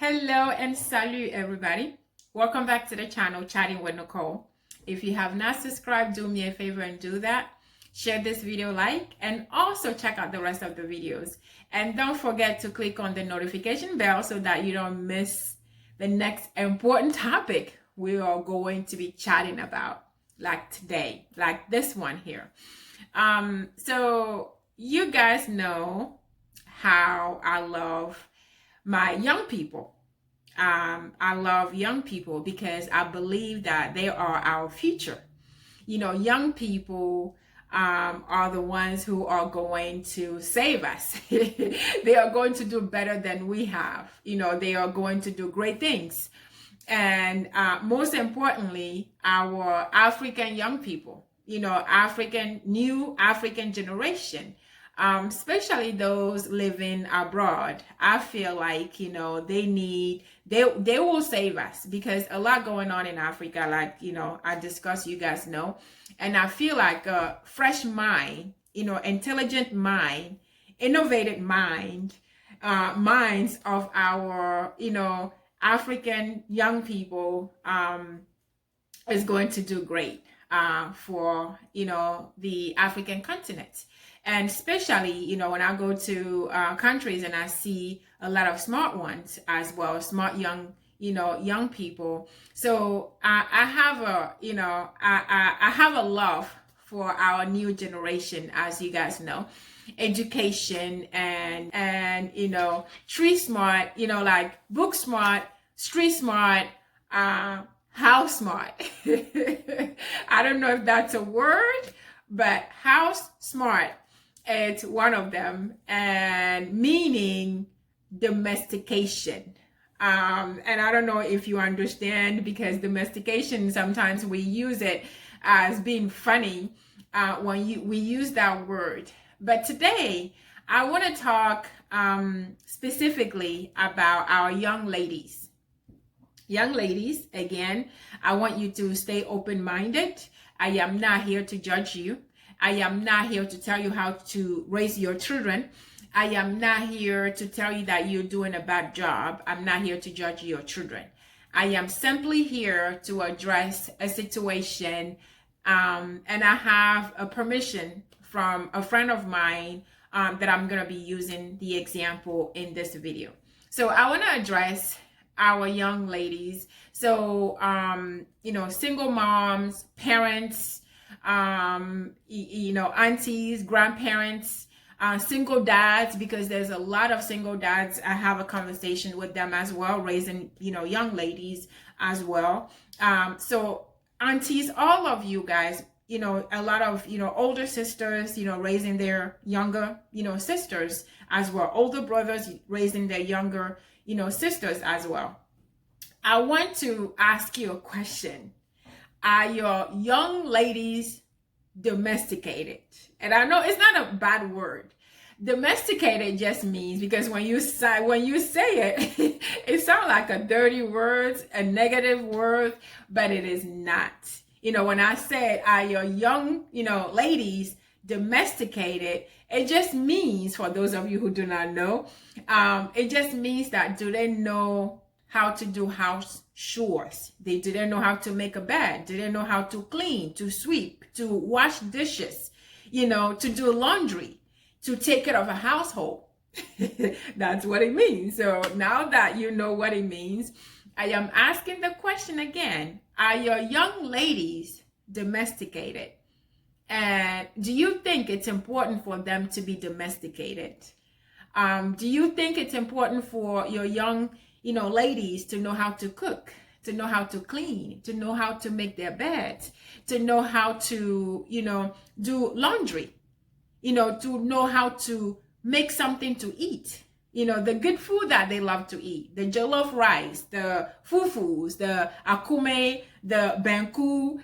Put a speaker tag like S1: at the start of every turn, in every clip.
S1: Hello and salut everybody. Welcome back to the channel Chatting with Nicole. If you have not subscribed, do me a favor and do that. Share this video, like, and also check out the rest of the videos. And don't forget to click on the notification bell so that you don't miss the next important topic we are going to be chatting about, like today, like this one here. So you guys know how I love my young people. I love young people because I believe that they are our future. Young people are the ones who are going to save us. They are going to do better than we have. They are going to do great things. And most importantly, our African young people, new African generation, especially those living abroad. I feel like they will save us because a lot going on in Africa, like I discussed, you guys know. And I feel like a fresh mind, intelligent mind, innovative mind, minds of our African young people is going to do great for the African continent. And especially, when I go to countries and I see a lot of smart ones as well, smart young people. So I have I have a love for our new generation, as you guys know, education and tree smart, like book smart, street smart, house smart. I don't know if that's a word, but house smart. It's one of them, and meaning domestication. And I don't know if you understand, because domestication, sometimes we use it as being funny when we use that word. But today, I want to talk specifically about our young ladies. Young ladies, again, I want you to stay open-minded. I am not here to judge you. I am not here to tell you how to raise your children. I am not here to tell you that you're doing a bad job. I'm not here to judge your children. I am simply here to address a situation, and I have a permission from a friend of mine that I'm going to be using the example in this video. So I want to address our young ladies. So, single moms, parents, aunties, grandparents, single dads, because there's a lot of single dads. I have a conversation with them as well, raising, young ladies as well. So aunties, all of you guys, a lot of, older sisters, raising their younger, sisters as well. Older brothers raising their younger, sisters as well. I want to ask you a question. Are your young ladies domesticated? And I know it's not a bad word. Domesticated just means, because when you say it, it sounds like a dirty word, a negative word, but it is not. When I said, are your young, ladies domesticated, it just means, for those of you who do not know, it just means that do they know how to do house chores? Do they know how to make a bed? Do they know how to clean, to sweep, to wash dishes, to do laundry, to take care of a household? That's what it means. So now that you know what it means, I am asking the question again. Are your young ladies domesticated? And do you think it's important for them to be domesticated? Do you think it's important for your young ladies to know how to cook, to know how to clean, to know how to make their beds, to know how to, do laundry, to know how to make something to eat, the good food that they love to eat, the jollof rice, the fufus, the akume, the banku,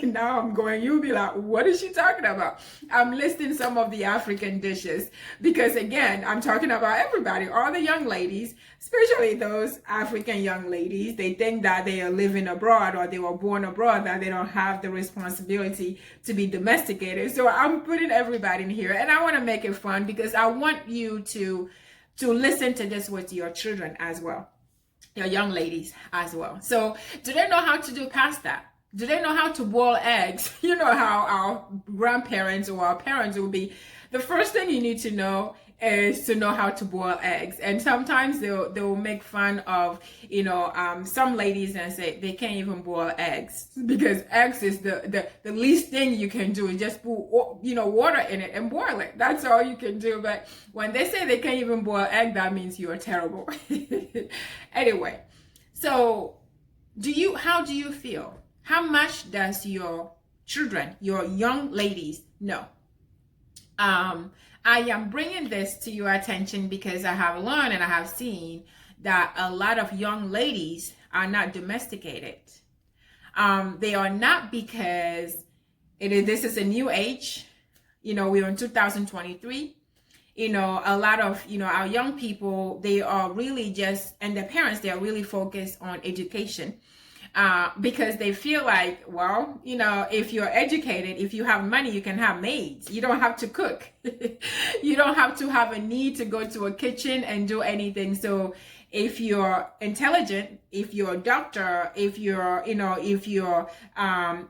S1: Now I'm going, you'll be like, what is she talking about? I'm listing some of the African dishes because, again, I'm talking about everybody, all the young ladies, especially those African young ladies. They think that they are living abroad or they were born abroad, that they don't have the responsibility to be domesticated. So I'm putting everybody in here, and I want to make it fun because I want you to to listen to this with your children as well, your young ladies as well. So do they know how to do pasta? Do they know how to boil eggs? You know how our grandparents or our parents will be, the first thing you need to know is to know how to boil eggs. And sometimes they'll make fun of, some ladies and say they can't even boil eggs, because eggs is the least thing you can do is just put water in it and boil it. That's all you can do. But when they say they can't even boil egg, that means you're terrible. Anyway, so how do you feel? How much does your children, your young ladies know? I am bringing this to your attention because I have learned and I have seen that a lot of young ladies are not domesticated. They are not, because this is a new age. We're in 2023. A lot of, our young people, they are really just, and their parents, they are really focused on education. Because they feel like, well, if you're educated, if you have money, you can have maids. You don't have to cook. You don't have to have a need to go to a kitchen and do anything. So if you're intelligent, if you're a doctor, if you're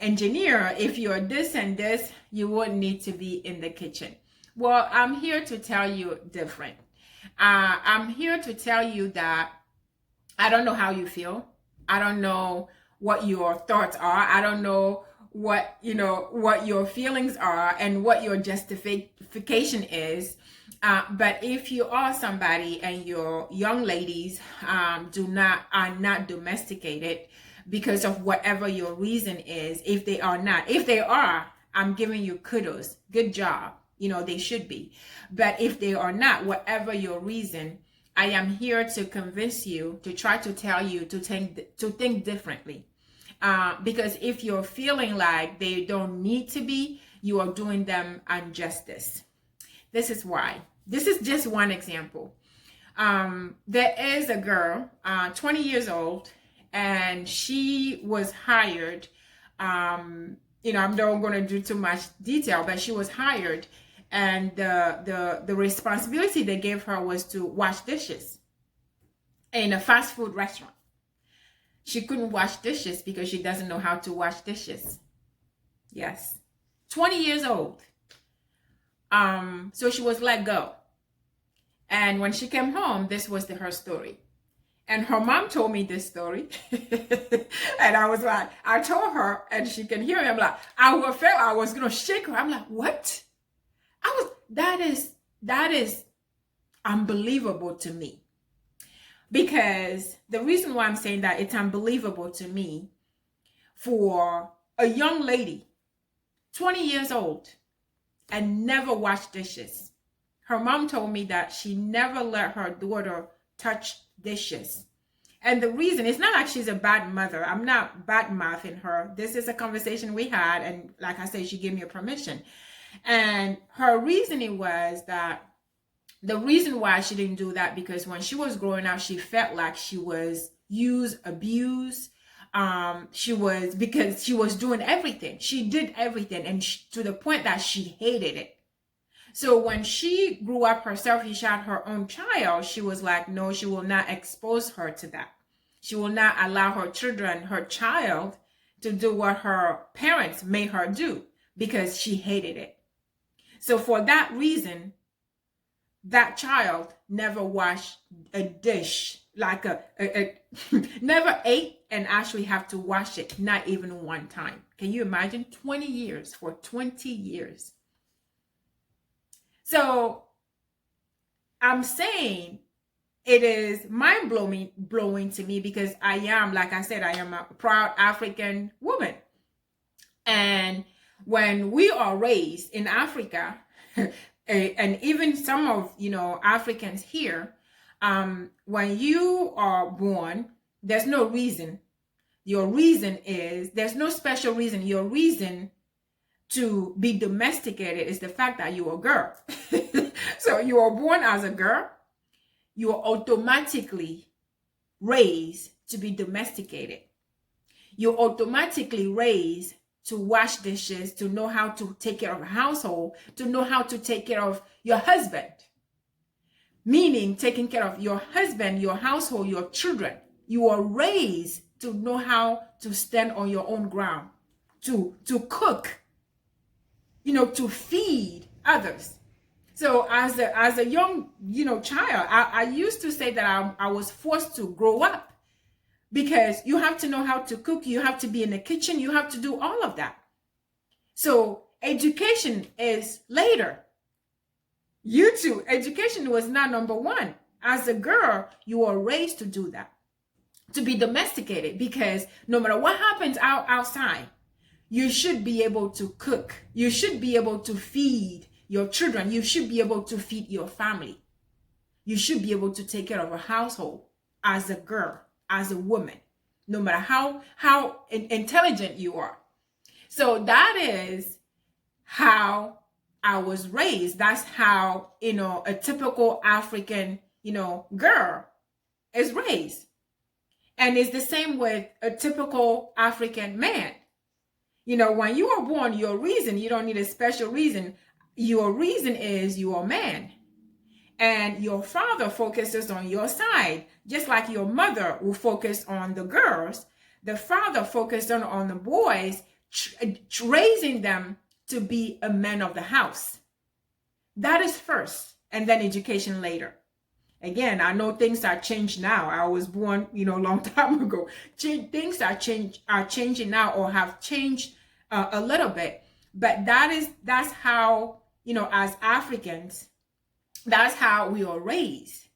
S1: engineer, if you're this and this, you wouldn't need to be in the kitchen. Well, I'm here to tell you different. I'm here to tell you that I don't know how you feel. I don't know what your thoughts are. I don't know what your feelings are and what your justification is. But if you are somebody and your young ladies are not domesticated because of whatever your reason is, if they are, I'm giving you kudos. Good job. They should be. But if they are not, whatever your reason, I am here to convince you, to try to tell you to think differently. Because if you're feeling like they don't need to be, you are doing them injustice. This is why. This is just one example. There is a girl, 20 years old, and she was hired. I'm not going to do too much detail, but she was hired. And the responsibility they gave her was to wash dishes in a fast food restaurant. She couldn't wash dishes because she doesn't know how to wash dishes. Yes. 20 years old. So she was let go. And when she came home, this was her story. And her mom told me this story. And I was like, I told her, and she can hear me. I'm like, I was going to shake her. I'm like, what? That is unbelievable to me. Because the reason why I'm saying that it's unbelievable to me, for a young lady, 20 years old, and never washed dishes. Her mom told me that she never let her daughter touch dishes. And the reason, it's not like she's a bad mother. I'm not bad mouthing her. This is a conversation we had, and like I said, she gave me a permission. And her reasoning was that the reason why she didn't do that, because when she was growing up, she felt like she was abused. Because she was doing everything. She did everything, and to the point that she hated it. So when she grew up herself, she had her own child. She was like, no, she will not expose her to that. She will not allow her child, to do what her parents made her do, because she hated it. So for that reason, that child never washed a dish, like never ate and actually have to wash it, not even one time. Can you imagine? 20 years, for 20 years. So I'm saying it is mind-blowing to me, because I am, like I said, I am a proud African woman. And when we are raised in Africa, and even some of, Africans here, when you are born, there's no reason. Your reason is, there's no special reason. Your reason to be domesticated is the fact that you're a girl. So you are born as a girl, you are automatically raised to be domesticated. You're automatically raised to wash dishes, to know how to take care of a household, to know how to take care of your husband. meaning taking care of your husband, your household, your children. You are raised to know how to stand on your own ground, to cook, to feed others. So as a young, child, I used to say that I was forced to grow up, because you have to know how to cook, you have to be in the kitchen, you have to do all of that. So education is later. You too, education was not number one. As a girl, you are raised to do that, to be domesticated, because no matter what happens outside, you should be able to cook. You should be able to feed your children. You should be able to feed your family. You should be able to take care of a household as a girl, as a woman, no matter how intelligent you are. So that is how I was raised. That's how, a typical African, girl is raised. And it's the same with a typical African man. When you are born, your reason, you don't need a special reason. Your reason is you are a man. And your father focuses on your side, just like your mother will focus on the girls. The father focused on the boys, raising them to be a man of the house. That is first, and then education later. Again, I know things are changed now. I was born, a long time ago. Things are changing now, or have changed a little bit. But that's how, as Africans, that's how we are raised.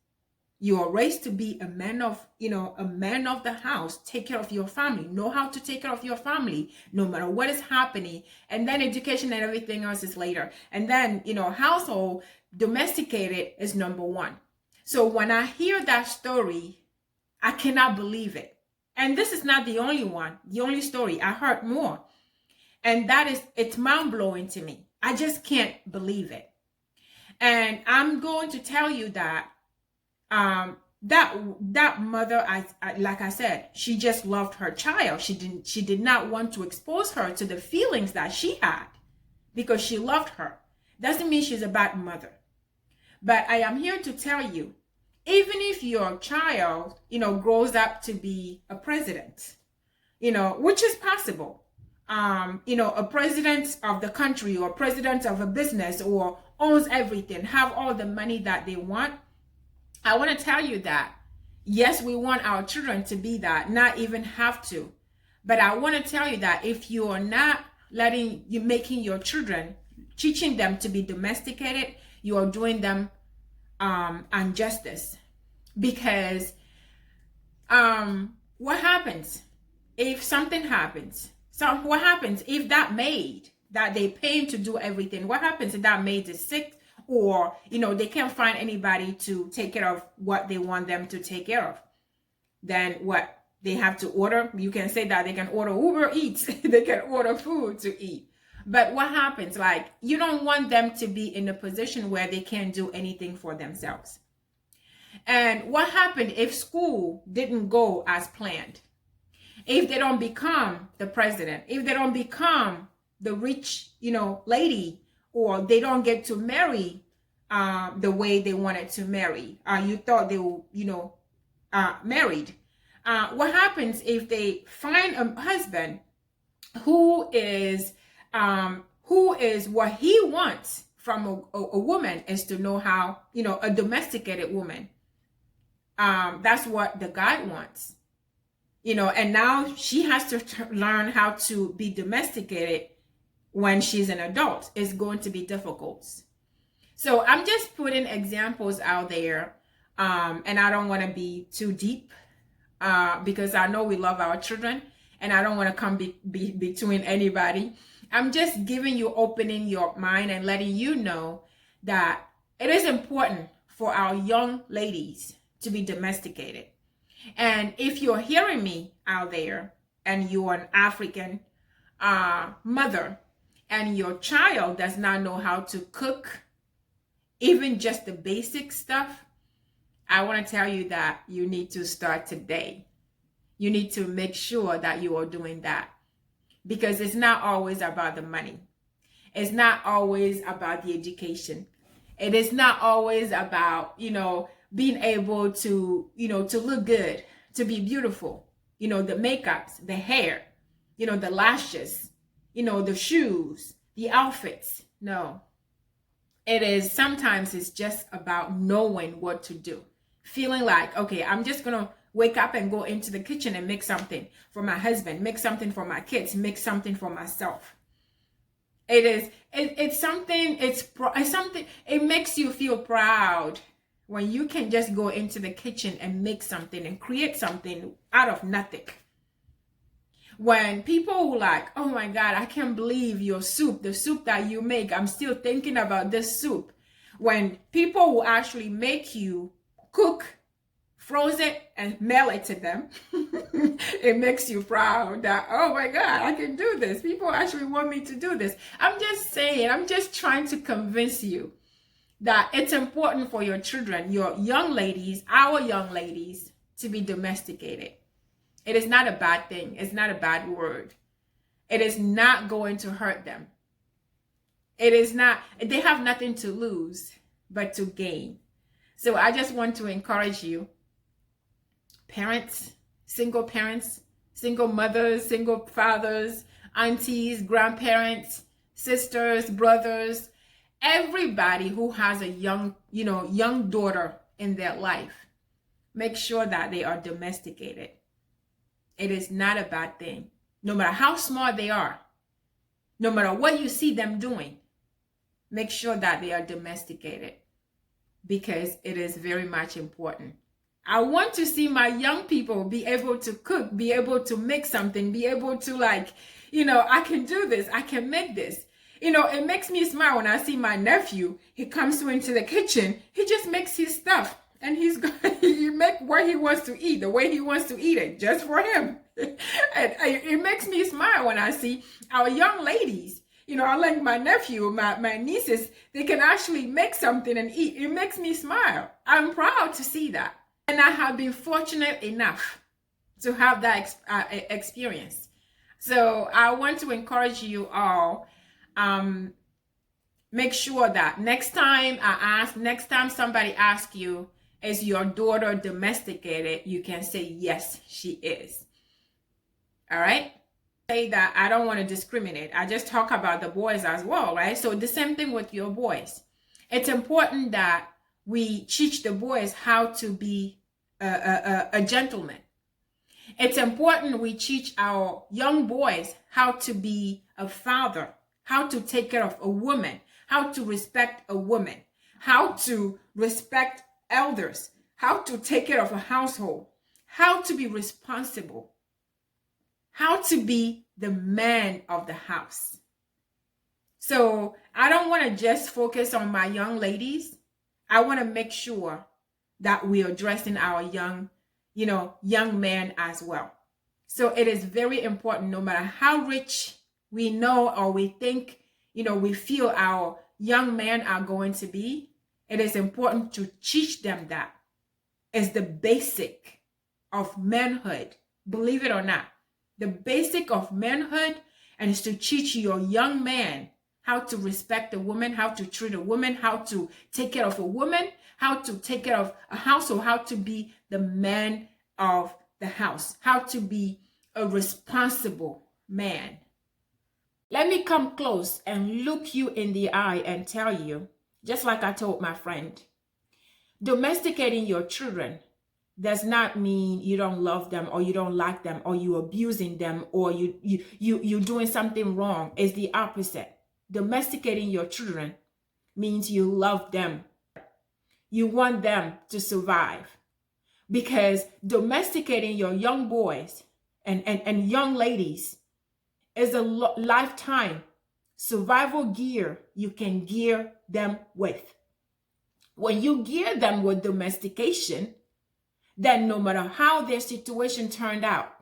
S1: You are raised to be a man of the house. Take care of your family. Know how to take care of your family, no matter what is happening. And then education and everything else is later. And then, household, domesticated is number one. So when I hear that story, I cannot believe it. And this is not the only one, the only story. I heard more. And it's mind-blowing to me. I just can't believe it. And I'm going to tell you that that mother, like I said, she just loved her child. She did not want to expose her to the feelings that she had, because she loved her. Doesn't mean she's a bad mother. But I am here to tell you, even if your child, grows up to be a president, which is possible, a president of the country, or president of a business, or owns everything, have all the money that they want. I want to tell you that, yes, we want our children to be that, not even have to. But I want to tell you that if you are not making your children, teaching them to be domesticated, you are doing them injustice. Because what happens if something happens? So what happens if that maid that they pay to do everything, what happens if that maid is sick, or they can't find anybody to take care of what they want them to take care of? Then what? They have to order. You can say that they can order Uber Eats. They can order food to eat. But what happens? Like, you don't want them to be in a position where they can't do anything for themselves. And what happened if school didn't go as planned? If they don't become the president, if they don't become the rich, lady, or they don't get to marry the way they wanted to marry, you thought they were, married. What happens if they find a husband who is what he wants from a woman is to know how, a domesticated woman. That's what the guy wants, and now she has to learn how to be domesticated when she's an adult. It's going to be difficult. So I'm just putting examples out there, and I don't want to be too deep, because I know we love our children, and I don't want to come between anybody. I'm just giving you, opening your mind and letting you know that it is important for our young ladies to be domesticated. And if you're hearing me out there and you're an African mother, and your child does not know how to cook, even just the basic stuff, I want to tell you that you need to start today. You need to make sure that you are doing that, because it's not always about the money. It's not always about the education. It is not always about, being able to, to look good, to be beautiful, the makeups, the hair, the lashes, the shoes, the outfits. No, it is sometimes it's just about knowing what to do, feeling like, okay, I'm just gonna wake up and go into the kitchen and make something for my husband, make something for my kids, make something for myself. It's something, it's something, it makes you feel proud when you can just go into the kitchen and make something and create something out of nothing. When people were like, oh my God, I can't believe your soup, the soup that you make, I'm still thinking about this soup. When people will actually make you cook, froze it, and mail it to them, it makes you proud that, oh my God, I can do this. People actually want me to do this. I'm just saying, I'm just trying to convince you that it's important for your children, your young ladies, our young ladies, to be domesticated. It is not a bad thing. It's not a bad word. It is not going to hurt them. It is not, they have nothing to lose but to gain. So I just want to encourage you, parents, single mothers, single fathers, aunties, grandparents, sisters, brothers, everybody who has a young daughter in their life, make sure that they are domesticated. It is not a bad thing. No matter how smart they are, no matter what you see them doing, make sure that they are domesticated, because it is very much important. I want to see my young people be able to cook, be able to make something, be able to I can do this, I can make this. It makes me smile when I see my nephew. He comes into the kitchen, he just makes his stuff. And he make what he wants to eat, the way he wants to eat it, just for him. And it makes me smile when I see our young ladies. I like my nephew, my nieces, they can actually make something and eat. It makes me smile. I'm proud to see that. And I have been fortunate enough to have that experience. So I want to encourage you all, make sure that next time somebody asks you, is your daughter domesticated? You can say, yes, she is. All right? Say that I don't want to discriminate. I just talk about the boys as well, right? So the same thing with your boys. It's important that we teach the boys how to be a gentleman. It's important we teach our young boys how to be a father, how to take care of a woman, how to respect a woman, how to respect elders, how to take care of a household, how to be responsible, how to be the man of the house. So I don't want to just focus on my young ladies. I want to make sure that we are addressing our young men as well. So it is very important, no matter how rich we know or we think, we feel our young men are going to be, it is important to teach them that. It's the basic of manhood, believe it or not. The basic of manhood, and is to teach your young man how to respect a woman, how to treat a woman, how to take care of a woman, how to take care of a household, how to be the man of the house, how to be a responsible man. Let me come close and look you in the eye and tell you, just like I told my friend, domesticating your children does not mean you don't love them or you don't like them or you abusing them or you're doing something wrong. It's the opposite. Domesticating your children means you love them. You want them to survive. Because domesticating your young boys and young ladies is a lifetime survival gear you can gear them with. When you gear them with domestication, then no matter how their situation turned out,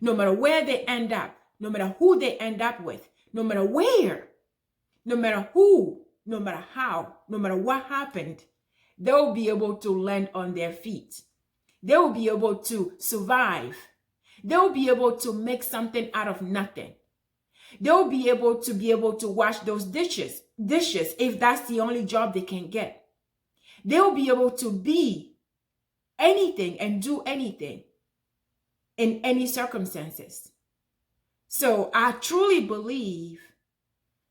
S1: no matter where they end up, no matter who they end up with, no matter where, no matter who, no matter how, no matter what happened, they'll be able to land on their feet. They'll be able to survive. They'll be able to make something out of nothing. They'll be able to wash those dishes dishes if that's the only job they can get. They'll be able to be anything and do anything in any circumstances. So I truly believe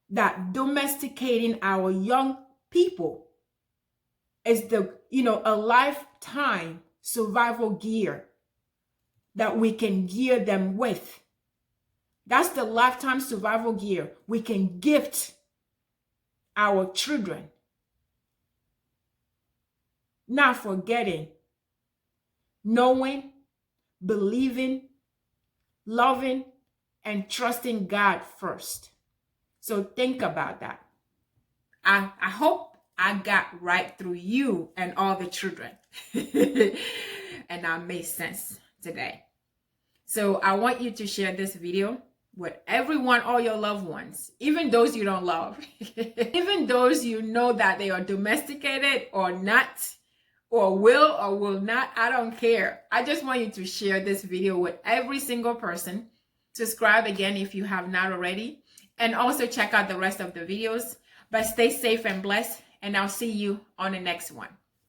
S1: that domesticating our young people is a lifetime survival gear that we can gear them with. That's the lifetime survival gear we can gift our children. Not forgetting, knowing, believing, loving, and trusting God first. So think about that. I hope I got right through you and all the children. And that made sense today. So I want you to share this video with everyone, all your loved ones, even those you don't love, even those you know that they are domesticated or not, or will not. I don't care. I just want you to share this video with every single person. Subscribe again if you have not already, and also check out the rest of the videos. But stay safe and blessed, and I'll see you on the next one.